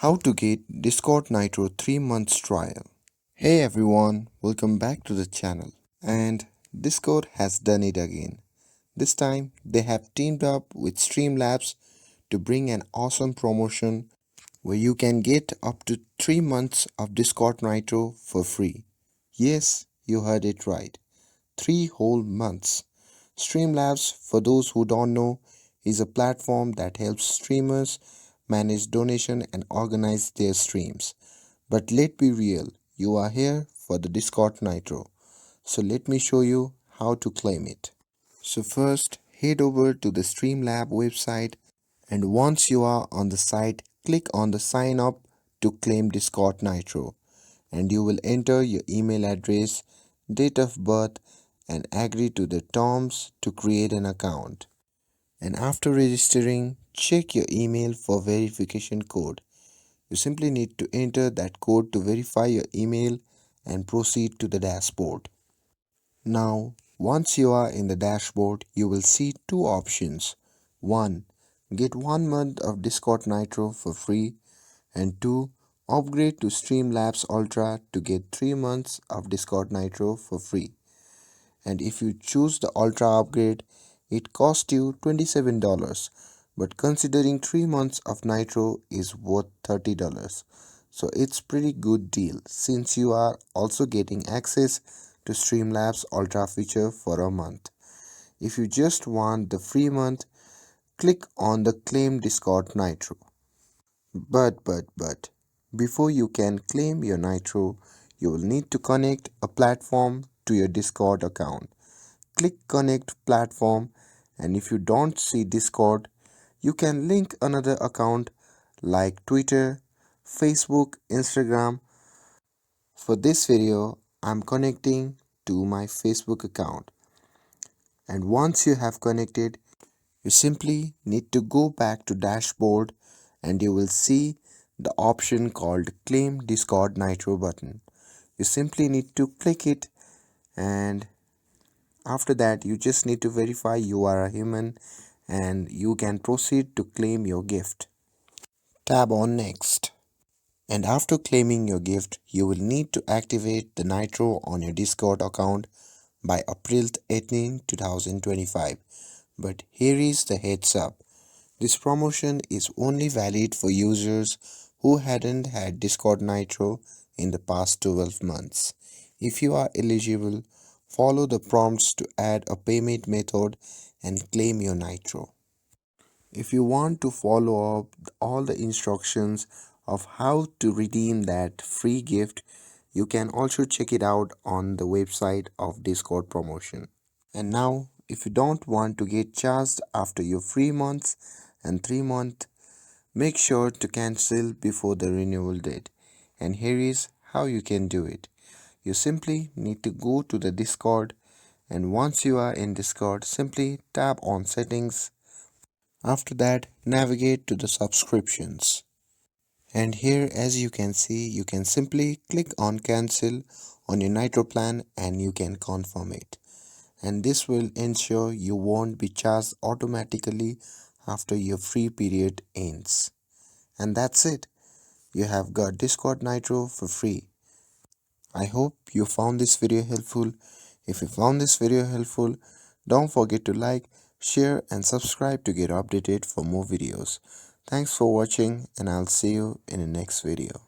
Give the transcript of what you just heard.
How to get Discord Nitro 3 months trial. Hey everyone, welcome back to the channel. And Discord has done it again. This time they have teamed up with Streamlabs to bring an awesome promotion where you can get up to 3 months of Discord Nitro for free. Yes, you heard it right. 3 whole months. Streamlabs, for those who don't know, is a platform that helps streamers manage donation and organize their streams. But let's be real, you are here for the Discord Nitro. So let me show you how to claim it. So first, head over to the Streamlab website, and once you are on the site, click on the sign up to claim Discord Nitro, and you will enter your email address, date of birth, and agree to the terms to create an account. And after registering, check your email for verification code. You simply need to enter that code to verify your email and proceed to the dashboard. Now, once you are in the dashboard, you will see two options. 1. Get 1 month of Discord Nitro for free, and 2. Upgrade to Streamlabs Ultra to get 3 months of Discord Nitro for free. And if you choose the Ultra upgrade, it costs you $27, but considering 3 months of Nitro is worth $30. So it's pretty good deal since you are also getting access to Streamlabs Ultra feature for a month. If you just want the free month, click on the claim Discord Nitro. But before you can claim your Nitro, you will need to connect a platform to your Discord account. Click connect platform, and if you don't see Discord, you can link another account like Twitter, Facebook, Instagram. For this video, I'm connecting to my Facebook account. And once you have connected, you simply need to go back to dashboard, and you will see the option called claim Discord Nitro button. You simply need to click it, and after that you just need to verify you are a human and you can proceed to claim your gift. Tab on next. And after claiming your gift, you will need to activate the Nitro on your Discord account by April 18, 2025. But here is the heads up. This promotion is only valid for users who hadn't had Discord Nitro in the past 12 months. If you are eligible, follow the prompts to add a payment method and claim your Nitro. If you want to follow up all the instructions of how to redeem that free gift, you can also check it out on the website of Discord promotion. And now, if you don't want to get charged after your free months and 3 month, make sure to cancel before the renewal date. And here is how you can do it. You simply need to go to the Discord, and once you are in Discord, simply tap on settings. After that, navigate to the subscriptions. And here, as you can see, you can simply click on cancel on your Nitro plan and you can confirm it. And this will ensure you won't be charged automatically after your free period ends. And that's it. You have got Discord Nitro for free. I hope you found this video helpful. If you found this video helpful, don't forget to like, share and subscribe to get updated for more videos. Thanks for watching, and I'll see you in the next video.